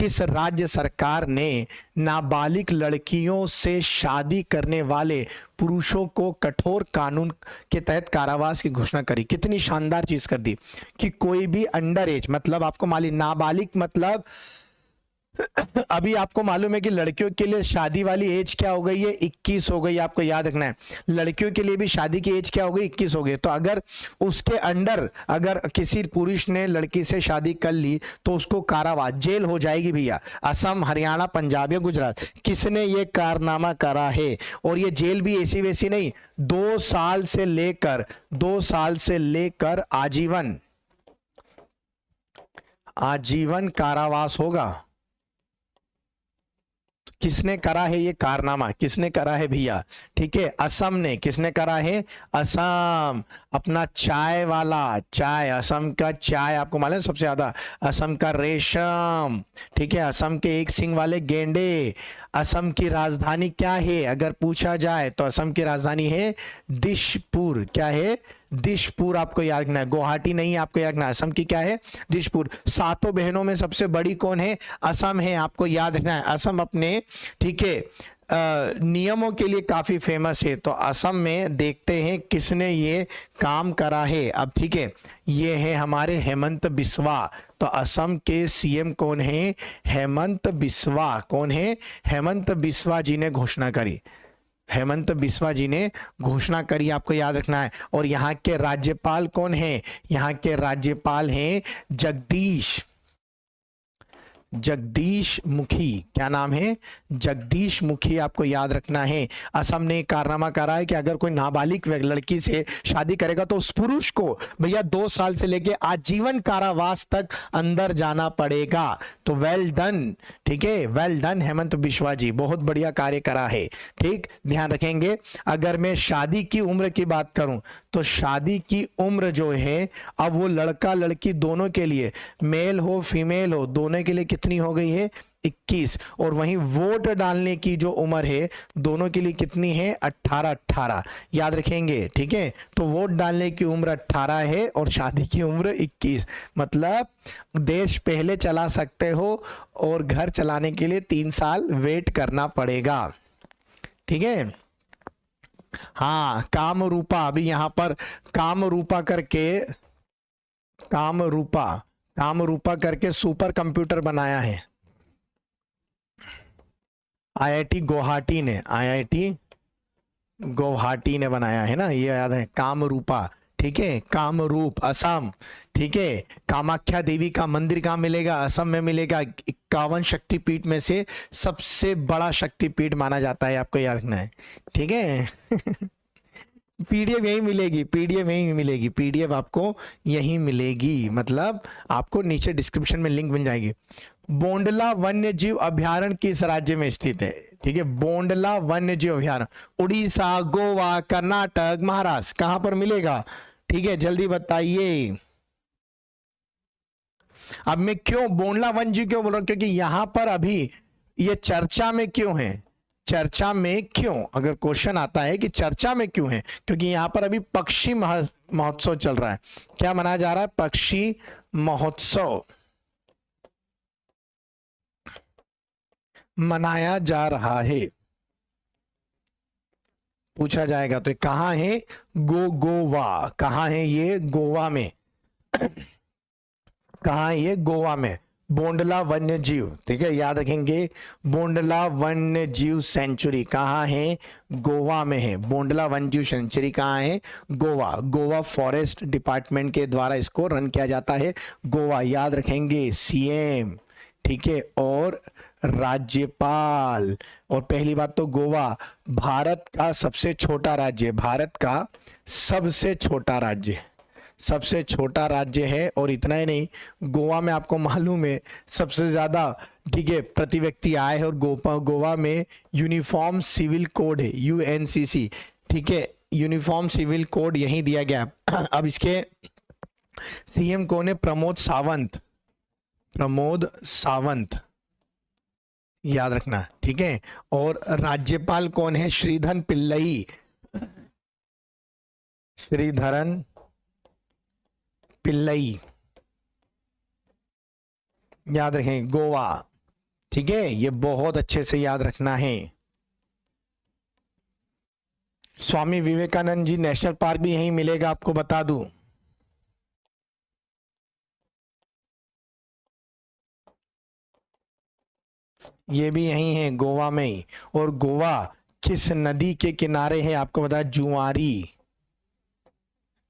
किस राज्य सरकार ने नाबालिग लड़कियों से शादी करने वाले पुरुषों को कठोर कानून के तहत कारावास की घोषणा करी? कितनी शानदार चीज कर दी कि कोई भी अंडर एज, मतलब आपको मालूम नाबालिग मतलब अभी आपको मालूम है कि लड़कियों के लिए शादी वाली एज क्या हो गई है? 21 हो गई। आपको याद रखना है, लड़कियों के लिए भी शादी की एज क्या हो गई? 21 हो गई। तो अगर उसके अंडर अगर किसी पुरुष ने लड़की से शादी कर ली तो उसको कारावास, जेल हो जाएगी भैया। असम, हरियाणा, पंजाब या गुजरात, किसने ये कारनामा करा है? और ये जेल भी ऐसी वैसी नहीं, 2 साल से लेकर आजीवन कारावास होगा। किसने करा है ये कारनामा? किसने करा है भैया? ठीक है, असम ने। किसने करा है? असम। अपना चाय वाला, चाय, असम का चाय आपको मालूम है सबसे ज्यादा, असम का रेशम, ठीक है, असम के एक सिंग वाले गेंडे। असम की राजधानी क्या है अगर पूछा जाए तो? असम की राजधानी है दिशपुर। क्या है? दिशपुर। आपको याद रखना है, गुवाहाटी नहीं, आपको याद रखना है। असम की क्या है? दिशपुर। 7 बहनों में सबसे बड़ी कौन है? असम है, आपको याद रखना है। असम अपने, ठीक है, नियमों के लिए काफी फेमस है। तो असम में देखते हैं किसने ये काम करा है। अब ठीक है, ये है हमारे हेमंत बिस्वा। तो असम के सीएम कौन है? हेमंत बिस्वा। कौन है? हेमंत बिस्वा जी ने घोषणा करी। हेमंत बिस्वा जी ने घोषणा करी, आपको याद रखना है। और यहाँ के राज्यपाल कौन है? यहाँ के राज्यपाल हैं जगदीश मुखी। क्या नाम है? जगदीश मुखी, आपको याद रखना है। असम ने कारनामा करा है कि अगर कोई नाबालिग लड़की से शादी करेगा तो उस पुरुष को भैया 2 साल से लेके आजीवन कारावास तक अंदर जाना पड़ेगा। तो वेल डन, ठीक है, वेल डन हेमंत बिस्वा जी, बहुत बढ़िया कार्य करा है। ठीक, ध्यान रखेंगे। अगर मैं शादी की उम्र की बात करूं तो शादी की उम्र जो है अब वो लड़का लड़की दोनों के लिए, मेल हो फीमेल हो, दोनों के लिए कितनी हो गई है? 21। और वहीं वोट डालने की जो उम्र है दोनों के लिए कितनी है? 18। याद रखेंगे, ठीक है। तो वोट डालने की उम्र 18 है और शादी की उम्र 21। मतलब देश पहले चला सकते हो और घर चलाने के लिए 3 साल वेट करना पड़ेगा, ठीक है। हाँ, कामरूपा, अभी यहां पर कामरूपा करके सुपर कंप्यूटर बनाया है आईआईटी गुवाहाटी ने बनाया है ना, ये याद है। कामरूपा, ठीक है, कामरूप असम, ठीक है। कामाख्या देवी का मंदिर कहाँ मिलेगा? असम में मिलेगा। 51 शक्तिपीठ में से सबसे बड़ा शक्तिपीठ माना जाता है, आपको याद रखना है, ठीक है। पीडीएफ यही मिलेगी, पीडीएफ आपको यही मिलेगी, मतलब आपको नीचे डिस्क्रिप्शन में लिंक मिल जाएगी। बोंडला वन्य जीव अभ्यारण्य किस राज्य में स्थित है? ठीक है, बोंडला वन्य जीव अभ्यारण्य उड़ीसा, गोवा, कर्नाटक, महाराष्ट्र, कहां पर मिलेगा? ठीक है, जल्दी बताइए। अब मैं क्यों बोंडला वन्य जीव क्यों बोल रहा हूं? क्योंकि यहां पर अभी ये चर्चा में क्यों है? चर्चा में क्यों, अगर क्वेश्चन आता है कि चर्चा में क्यों है, क्योंकि यहां पर अभी पक्षी महोत्सव चल रहा है। क्या मनाया जा रहा है? पक्षी महोत्सव मनाया जा रहा है। पूछा जाएगा तो कहां है? गोवा। कहां है ये? गोवा में। कहां है ये? गोवा में। बोंडला वन्य जीव, ठीक है, याद रखेंगे। बोंडला वन्य जीव सेंचुरी कहां है? गोवा में है। बोंडला वन्य जीव सेंचुरी कहां है? गोवा फॉरेस्ट डिपार्टमेंट के द्वारा इसको रन किया जाता है। गोवा, याद रखेंगे, सीएम, ठीक है, और राज्यपाल। और पहली बात तो गोवा भारत का सबसे छोटा राज्य, भारत का सबसे छोटा राज्य है। और इतना ही नहीं, गोवा में आपको मालूम है सबसे ज्यादा, ठीक है, प्रति व्यक्ति आय है। और गोवा में यूनिफॉर्म सिविल कोड है, यूएनसीसी, ठीक है, यूनिफॉर्म सिविल कोड यही दिया गया। अब इसके सीएम कौन है? प्रमोद सावंत, याद रखना, ठीक है। और राज्यपाल कौन है? श्रीधरन पिल्लई, याद रखें। गोवा, ठीक है, ये बहुत अच्छे से याद रखना है। स्वामी विवेकानंद जी नेशनल पार्क भी यहीं मिलेगा, आपको बता दूं। ये भी यहीं है, गोवा में ही। और गोवा किस नदी के किनारे है आपको बता, जुआरी।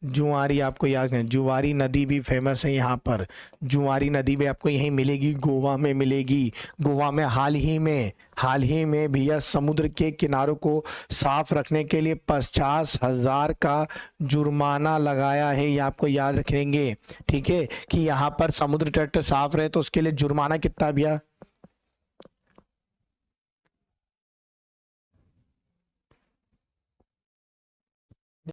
जुआरी आपको याद है, जुआरी नदी भी फेमस है यहाँ पर। जुआरी नदी भी आपको यहीं मिलेगी, गोवा में मिलेगी। गोवा में हाल ही में भैया समुद्र के किनारों को साफ रखने के लिए 50,000 का जुर्माना लगाया है, ये आपको याद रखेंगे। ठीक है, कि यहाँ पर समुद्र तट साफ रहे तो उसके लिए जुर्माना कितना भैया,